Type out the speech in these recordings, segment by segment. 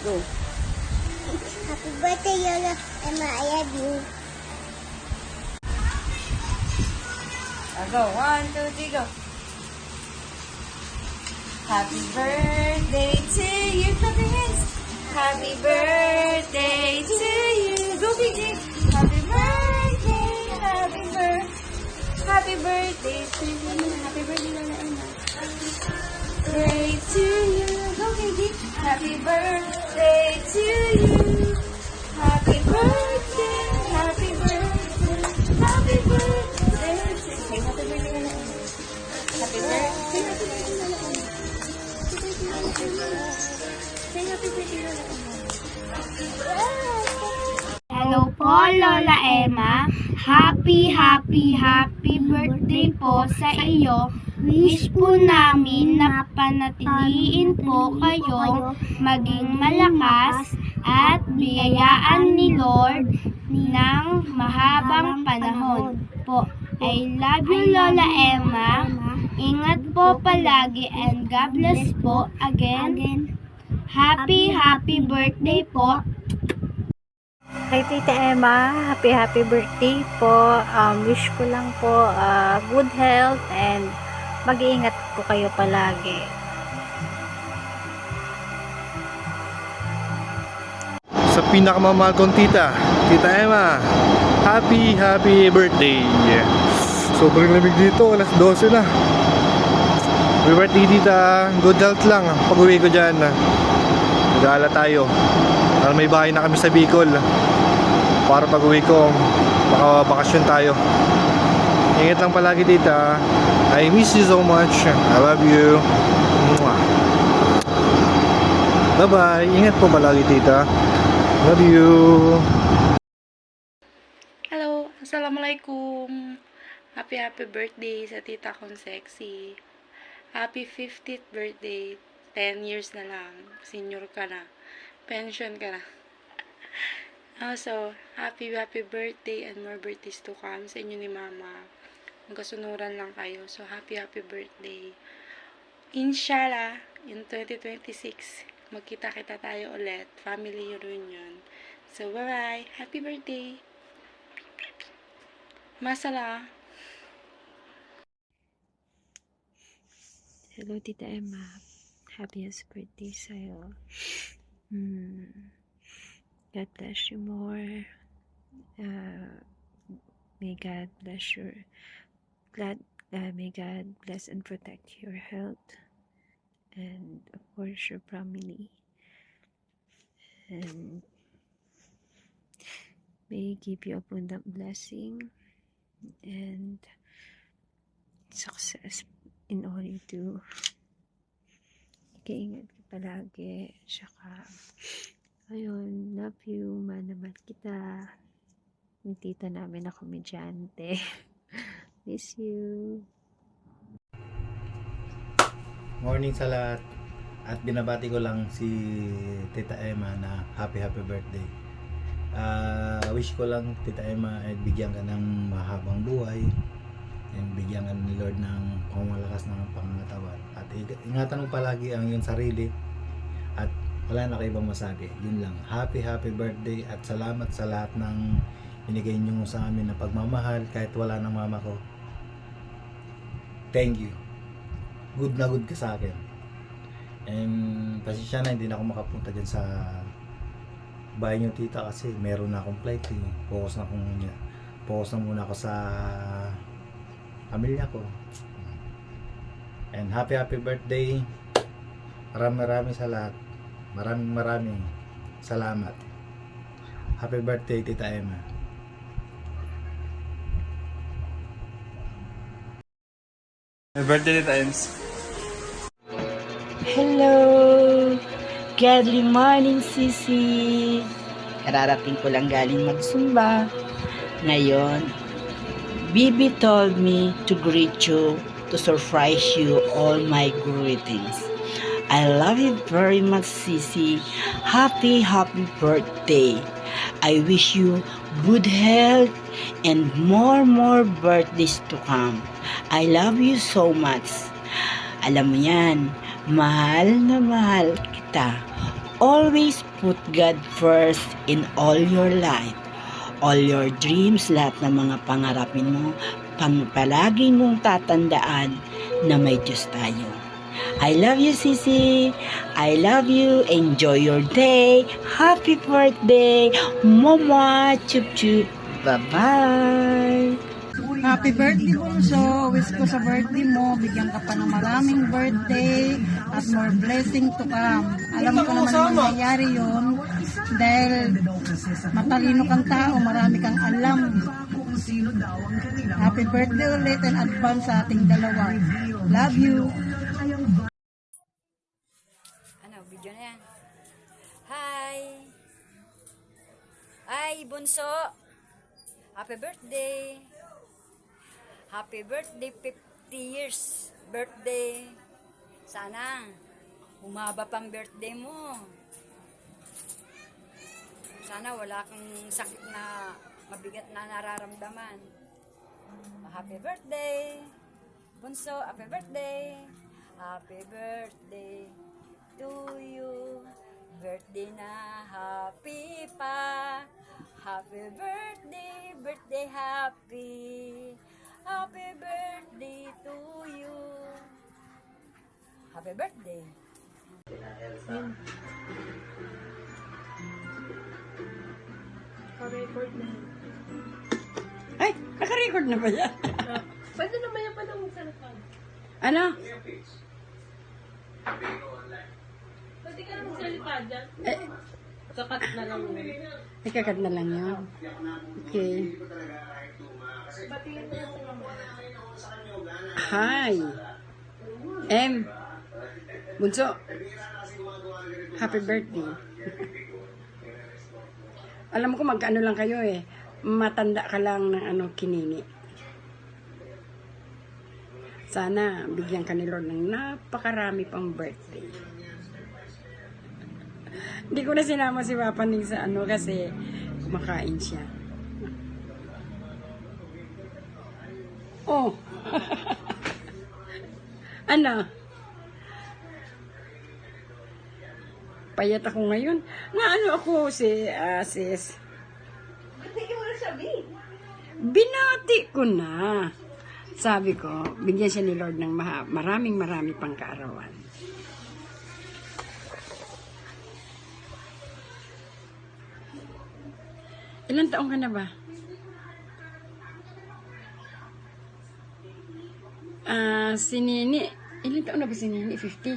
Go. Happy birthday, Lola Emma. I love you. Go. 1, 2, 3, go. Happy birthday to you. Clap your hands. Happy birthday to you. Go, BJ. Happy birthday. Happy birthday. Happy birthday to you. Happy birthday, Lola Emma. Birthday to you. Go, BJ. Happy birthday to you. Happy birthday. Happy birthday. Happy birthday. Say happy birthday, Lola Emma. Happy birthday. Happy birthday, Lola Emma. Say happy birthday, Lola Emma. Hello po, Lola Emma. Happy birthday po sa iyo. Wish po namin na panatiliin po kayo maging malakas at biyayaan ni Lord ng mahabang panahon po. I love you, Lola Emma. Ingat po palagi and God bless po again. Happy birthday po. Kay Tita Emma, happy birthday po. Wish ko lang po good health and mag-iingat po kayo palagi. Sa pinakamamahal kong Tita Emma, happy birthday. Sobrang lamig dito, alas 12 na. Happy birthday, Tita. Good health lang. Pag uwi ko dyan, mag-aala tayo. Para may bahay na kami sa Bicol. Para pag uwi ko, makabakasyon tayo. Ingat lang palagi, Tita. I miss you so much. I love you. Mwah. Bye-bye. Ingat po palagi, Tita. Love you. Hello, assalamualaikum. Happy birthday sa tita kong sexy. Happy 50th birthday. 10 years na lang. Senior ka na. Pension ka na. Also, happy birthday and more birthdays to come sa inyo ni Mama. Magkasunuran lang kayo. So, happy birthday. Inshallah, in 2026, magkita-kita tayo ulit. Family reunion. So, bye-bye. Happy birthday. Masala. Hello, Tita Emma. Happiest birthday sa'yo. God bless you more. May God bless may God bless and protect your health and of course your family. And may He give you abundant blessing and success in all you do. Ikaingat ka palagi. Saka, ayun, love you, manaman kita. Yung tita namin na komedyante. Miss you. Morning sa lahat. At binabati ko lang si Tita Emma na happy birthday. Wish ko lang, Tita Emma, ay bigyan ka ng mahabang buhay and bigyan ka ni Lord ng pangmalakas ng pangangatawan. At ingatan mo palagi ang iyong sarili at wala na kayo ibang masabi. Yun lang. Happy birthday at salamat sa lahat ng binigay niyo sa amin na pagmamahal kahit wala ng mama ko. Thank you. Good na good ka sa akin. And pasensya na hindi na ako makapunta dyan sa bahay niyo, Tita, kasi meron na akong flight eh. Focus na muna ako sa pamilya ko. And happy birthday. Maraming sa lahat. Maraming salamat. Happy birthday, Tita Emma. Happy birthday, Tita Ems. Hello! Godly morning, Sisi! Kararating ko lang galing magsumba. Ngayon, Bibi told me to greet you, to surprise you all my greetings. I love you very much, Sisi. Happy birthday. I wish you good health and more birthdays to come. I love you so much. Alam mo yan, mahal na mahal kita. always put God first in all your life. All your dreams, lahat ng mga pangarapin mo, palagi mong tatandaan na may Diyos tayo. I love you, Sisi. I love you. Enjoy your day. Happy birthday. Mama. Chup chup. Bye-bye. Happy birthday, Bunso. Wish ko sa birthday mo, bigyan ka pa ng maraming birthday at more blessing to come. Alam ko naman mangyayari yun dahil matalino kang tao, marami kang alam. Happy birthday ulit and advance sa ating dalawa. Love you. Ano, video na yan. Hi! Hi, Bunso! Happy birthday! Happy birthday, 50 years birthday. Sana humaba pang birthday mo. Sana wala kang sakit na mabigat na nararamdaman. Happy birthday, Bunso. Happy birthday. Happy birthday to you. Birthday na happy pa. Happy birthday, birthday happy. Happy birthday to you. Happy birthday. Ay, naka-record na ba yan? Pwede naman yung panahon sa lapag. Ano? Pwede ka naman sa lapag dyan. Sakat na lang yun. Ikakat na lang yun. Okay. Hi. Bunso. Happy birthday. Alam ko magkano lang kayo eh. Matanda ka lang ng kinini. Sana bigyan ka ni Lord ng napakarami pang birthday. Hindi ko na sinama si Papa Ning sa kasi kumakain siya. Oh. Ano? Payat ako ngayon. Ako sis. Binati ko na. Sabi ko, bigyan siya ni Lord ng maraming pang kaarawan. Ilang taong ka na ba? Si Nini. Ilang taon na ba si Nini? 50?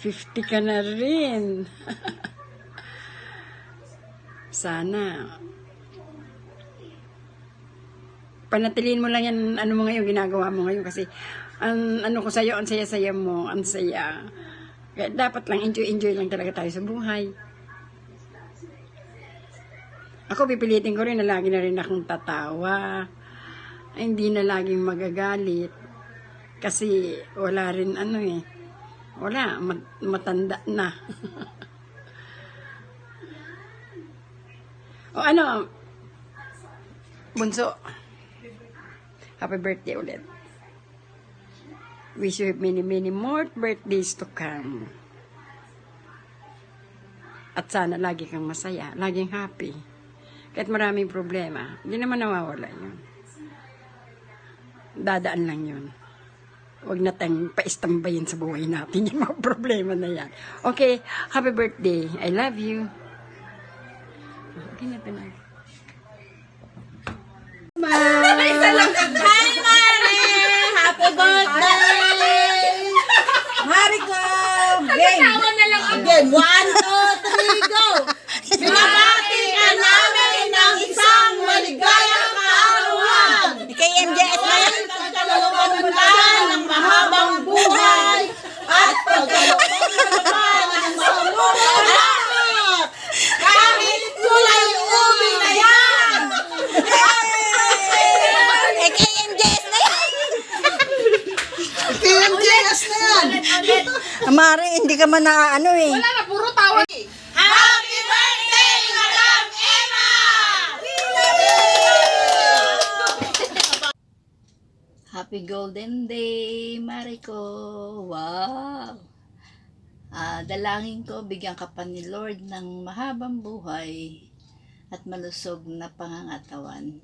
50 ka na rin. Sana. Panatiliin mo lang yan, mo ngayon, ginagawa mo ngayon kasi ko sa'yo, ang saya-saya mo, ang saya. Kaya dapat lang, enjoy lang talaga tayo sa buhay. Ako, pipilitin ko rin na lagi na rin akong tatawa. Hindi na laging magagalit. Kasi wala rin wala, matanda na. O Bunso, happy birthday ulit. Wish you many more birthdays to come. At sana lagi kang masaya, laging happy. Kahit maraming problema, hindi naman nawawala yun. Dadaan lang yun. Huwag na tayong paistambayin sa buhay natin yung mga problema na yan. Okay, happy birthday. I love you. Okay na tayo. Hi, Mari! Happy birthday! Mariko! Again, 1, 2, 3, go! Binabati ka namin ng isang maligayang kaarawan! Kay MJS na yan, pagkalooban mo ng mahabang buhay at pagkalooban mo ng salubong lahat! Kahit kulay ubi na yan! Kay MJS na yan! Kay MJS na yan! Mari, hindi ka man Wala na, puro tawa. Happy birthday, Madam Emma! Happy Golden Day, Mariko. Wow. Dalangin ko, bigyan ka pa ni Lord ng mahabang buhay at malusog na pangangatawan.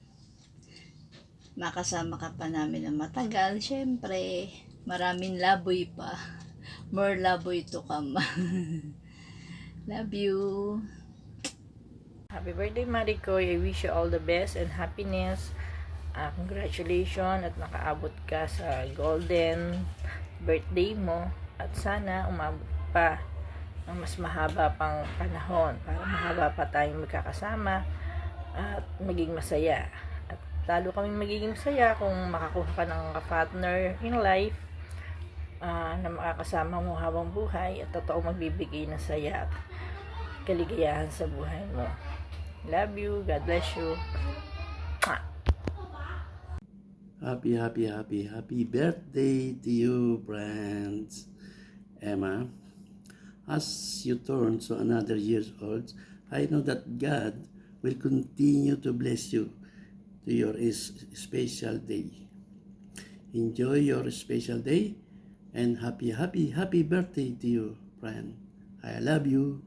Makasama ka pa namin ng matagal. Siyempre, maraming laboy pa. More laboy to come. Love you. Happy birthday, Maricoy. I wish you all the best and happiness. Congratulations at nakaabot ka sa golden birthday mo. At sana umabot pa ng mas mahaba pang panahon para mahaba pa tayong magkakasama at maging masaya. At lalo kaming magiging masaya kung makakuha ka ng partner in life na makakasama mo habang buhay at totoo magbibigay ng saya at kaligayahan sa buhay mo. Love you. God bless you. Happy birthday to you, friends. Emma, as you turn to another years old, I know that God will continue to bless you to your special day. Enjoy your special day and happy birthday to you, friend. I love you.